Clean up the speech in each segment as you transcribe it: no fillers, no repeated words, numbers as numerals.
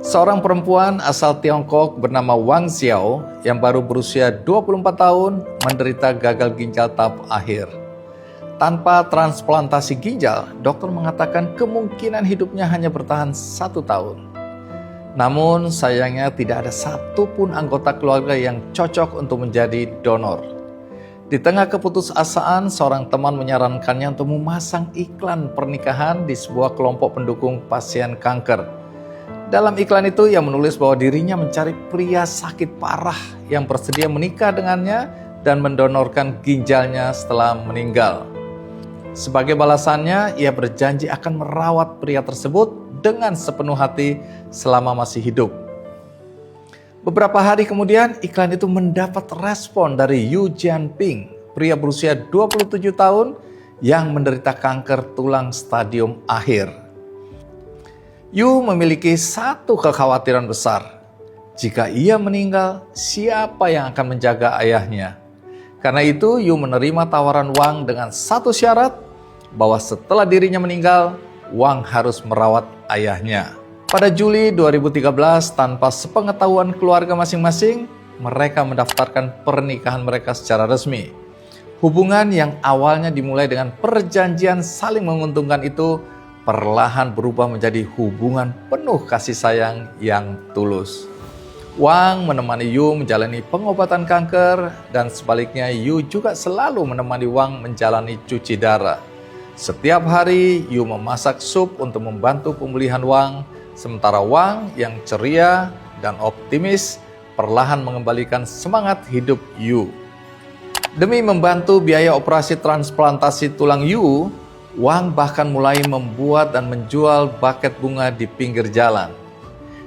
Seorang perempuan asal Tiongkok bernama Wang Xiao yang baru berusia 24 tahun menderita gagal ginjal tahap akhir. Tanpa transplantasi ginjal, dokter mengatakan kemungkinan hidupnya hanya bertahan 1 tahun. Namun sayangnya tidak ada satupun anggota keluarga yang cocok untuk menjadi donor. Di tengah keputusasaan, seorang teman menyarankannya untuk memasang iklan pernikahan di sebuah kelompok pendukung pasien kanker. Dalam iklan itu, ia menulis bahwa dirinya mencari pria sakit parah yang bersedia menikah dengannya dan mendonorkan ginjalnya setelah meninggal. Sebagai balasannya, ia berjanji akan merawat pria tersebut dengan sepenuh hati selama masih hidup. Beberapa hari kemudian, iklan itu mendapat respon dari Yu Jianping, pria berusia 27 tahun yang menderita kanker tulang stadium akhir. Yu memiliki satu kekhawatiran besar. Jika ia meninggal, siapa yang akan menjaga ayahnya? Karena itu, Yu menerima tawaran Wang dengan satu syarat, bahwa setelah dirinya meninggal, Wang harus merawat ayahnya. Pada Juli 2013, tanpa sepengetahuan keluarga masing-masing, mereka mendaftarkan pernikahan mereka secara resmi. Hubungan yang awalnya dimulai dengan perjanjian saling menguntungkan itu perlahan berubah menjadi hubungan penuh kasih sayang yang tulus. Wang menemani Yu menjalani pengobatan kanker, dan sebaliknya Yu juga selalu menemani Wang menjalani cuci darah. Setiap hari Yu memasak sup untuk membantu pemulihan Wang, sementara Wang yang ceria dan optimis perlahan mengembalikan semangat hidup Yu. Demi membantu biaya operasi transplantasi tulang Yu, Wang bahkan mulai membuat dan menjual buket bunga di pinggir jalan.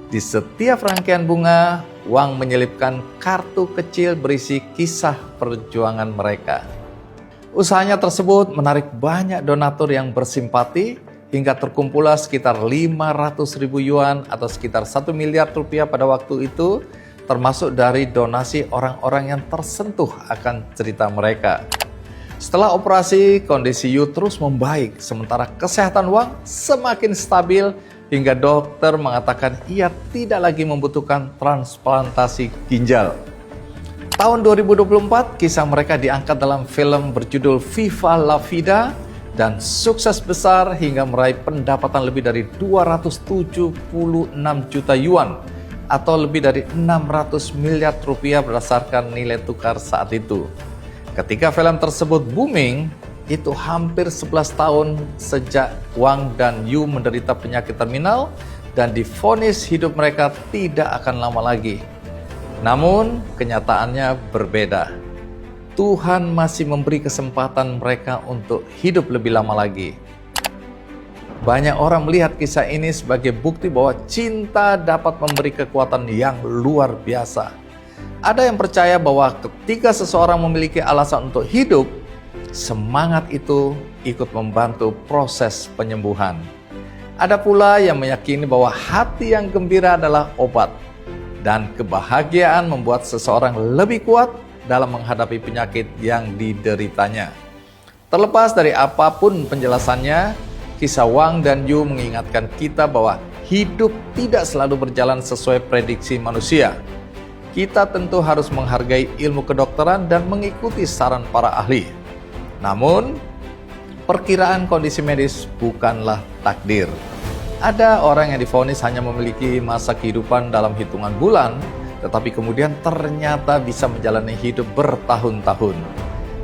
Di setiap rangkaian bunga, Wang menyelipkan kartu kecil berisi kisah perjuangan mereka. Usahanya tersebut menarik banyak donatur yang bersimpati, hingga terkumpullah sekitar 500.000 yuan atau sekitar 1 miliar rupiah pada waktu itu, termasuk dari donasi orang-orang yang tersentuh akan cerita mereka. Setelah operasi, kondisi Yu terus membaik, sementara kesehatan Wang semakin stabil hingga dokter mengatakan ia tidak lagi membutuhkan transplantasi ginjal. Tahun 2024, kisah mereka diangkat dalam film berjudul Viva la Vida dan sukses besar hingga meraih pendapatan lebih dari 276 juta yuan atau lebih dari 600 miliar rupiah berdasarkan nilai tukar saat itu. Ketika film tersebut booming, itu hampir 11 tahun sejak Wang dan Yu menderita penyakit terminal dan divonis hidup mereka tidak akan lama lagi. Namun, kenyataannya berbeda. Tuhan masih memberi kesempatan mereka untuk hidup lebih lama lagi. Banyak orang melihat kisah ini sebagai bukti bahwa cinta dapat memberi kekuatan yang luar biasa. Ada yang percaya bahwa ketika seseorang memiliki alasan untuk hidup, semangat itu ikut membantu proses penyembuhan. Ada pula yang meyakini bahwa hati yang gembira adalah obat, dan kebahagiaan membuat seseorang lebih kuat dalam menghadapi penyakit yang dideritanya. Terlepas dari apapun penjelasannya, kisah Wang dan Yu mengingatkan kita bahwa hidup tidak selalu berjalan sesuai prediksi manusia. Kita tentu harus menghargai ilmu kedokteran dan mengikuti saran para ahli. Namun, perkiraan kondisi medis bukanlah takdir. Ada orang yang divonis hanya memiliki masa kehidupan dalam hitungan bulan, tetapi kemudian ternyata bisa menjalani hidup bertahun-tahun.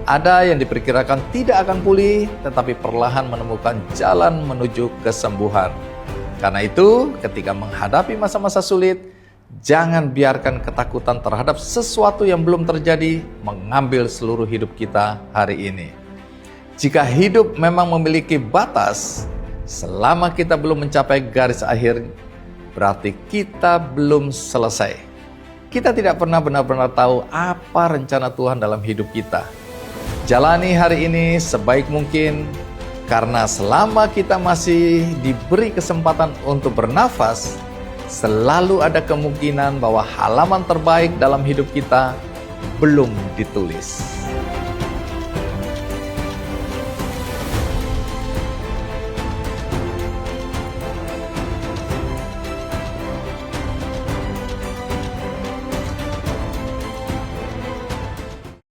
Ada yang diperkirakan tidak akan pulih, tetapi perlahan menemukan jalan menuju kesembuhan. Karena itu, ketika menghadapi masa-masa sulit, jangan biarkan ketakutan terhadap sesuatu yang belum terjadi mengambil seluruh hidup kita hari ini. Jika hidup memang memiliki batas, selama kita belum mencapai garis akhir, berarti kita belum selesai. Kita tidak pernah benar-benar tahu apa rencana Tuhan dalam hidup kita. Jalani hari ini sebaik mungkin, karena selama kita masih diberi kesempatan untuk bernafas, selalu ada kemungkinan bahwa halaman terbaik dalam hidup kita belum ditulis.